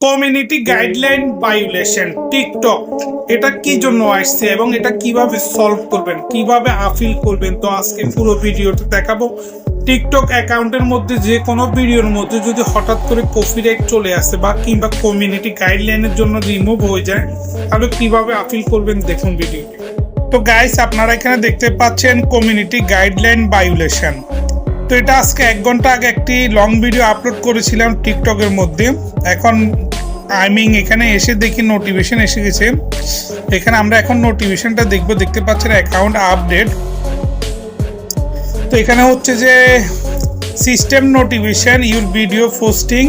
Community guideline violation TikTok এটা কি জন্য আসছে এবং এটা কিভাবে সলভ করবেন, কিভাবে আপিল করবেন। তো আজকে পুরো ভিডিওটা দেখাবো। টিকটক অ্যাকাউন্টের মধ্যে যে কোনো ভিডিওর মধ্যে যদি হঠাৎ করে কপিরাইট চলে আসে বা কিংবা কমিউনিটি গাইডলাইনের জন্য রিমুভ হয়ে যায়, তাহলে কিভাবে আপিল করবেন দেখুন ভিডিওটি। তো গাইস, আপনারা এখানে দেখতে পাচ্ছেন কমিউনিটি গাইডলাইন ভায়োলেশন। তো এটা আজকে 1 ঘন্টা আগে একটি লং ভিডিও আপলোড করেছিলাম টিকটকের মধ্যে। এখন এখানে এসে দেখি নোটিফিকেশন এসে গেছে। এখানে আমরা এখন নোটিফিকেশনটা দেখতে পাচ্ছেন অ্যাকাউন্ট আপডেট। তো এখানে হচ্ছে যে system notification your video posting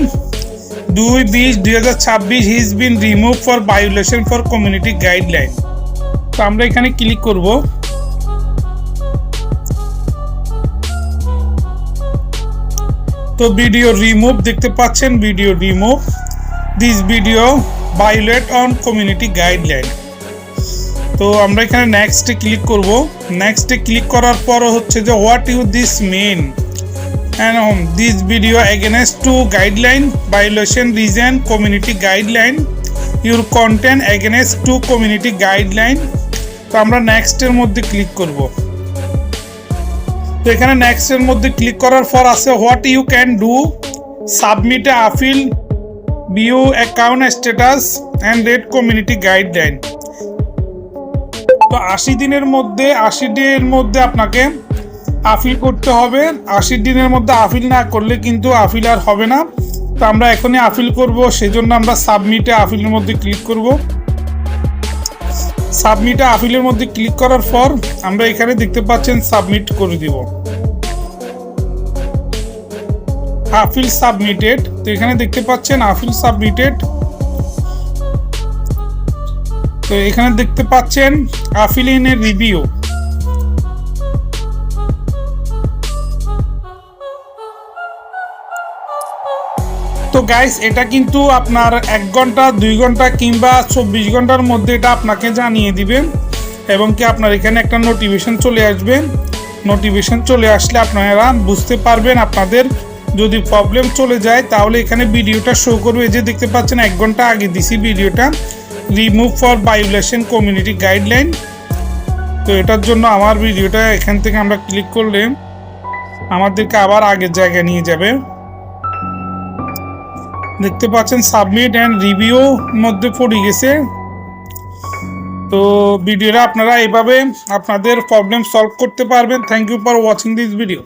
2/20/2026 has been remove for violation for community guideline. তো আমরা এখানে ক্লিক করব। তো ভিডিও রিমুভ দেখতে পাচ্ছেন, video remove this video violate on community guideline. তো আমরা এখানে নেক্সটে ক্লিক করব। নেক্সটে ক্লিক করার পর হচ্ছে যে what you this mean and this video against to guideline violation reason community guideline your content against to community guideline. তো আমরা নেক্সটের মধ্যে ক্লিক করব। তো এখানে নেক্সটের মধ্যে ক্লিক করার পর আছে what you can do, submit a appeal, view account status and read community guideline. তো 80 দিনের মধ্যে আপনাকে আপিল করতে হবে। 80 দিনের মধ্যে আপিল না করলে কিন্তু আপিল আর হবে না। তো আমরা এখনই আপিল করব, সেজন্য আমরা সাবমিটে আপিলের মধ্যে ক্লিক করব। সাবমিটে আপিলের মধ্যে ক্লিক করার পর আমরা এখানে দেখতে পাচ্ছেন সাবমিট করে দিব। Appeal submitted. তো এখানে দেখতে পাচ্ছেন আপিল সাবমিটেড। তো এখানে দেখতে পাচ্ছেন আপিল ইন এ রিভিউ। তো গাইস, এটা কিন্তু আপনার 1 ঘন্টা 2 ঘন্টা কিংবা 24 ঘন্টার মধ্যে এটা আপনাকে জানিয়ে দিবেন এবং কি আপনার এখানে একটা নোটিফিকেশন চলে আসবে। নোটিফিকেশন চলে আসলে আপনারা বুঝতে পারবেন। আপনাদের যদি প্রবলেম চলে যায় তাহলে এখানে ভিডিওটা শো করবে। যে দেখতে পাচ্ছেন 1 ঘন্টা আগে দিছি ভিডিওটা, remove for violation community guideline. তো এটার জন্য আমার ভিডিওটা এখান থেকে আমরা ক্লিক করলে আমাদেরকে আবার আগের জায়গায় নিয়ে যাবে। দেখতে পাচ্ছেন সাবমিট অ্যান্ড রিভিউ মধ্যে পড়ে গেছে। তো ভিডিওটা আপনারা এভাবে আপনাদের প্রবলেম সলভ করতে পারবেন। Thank you for watching this video.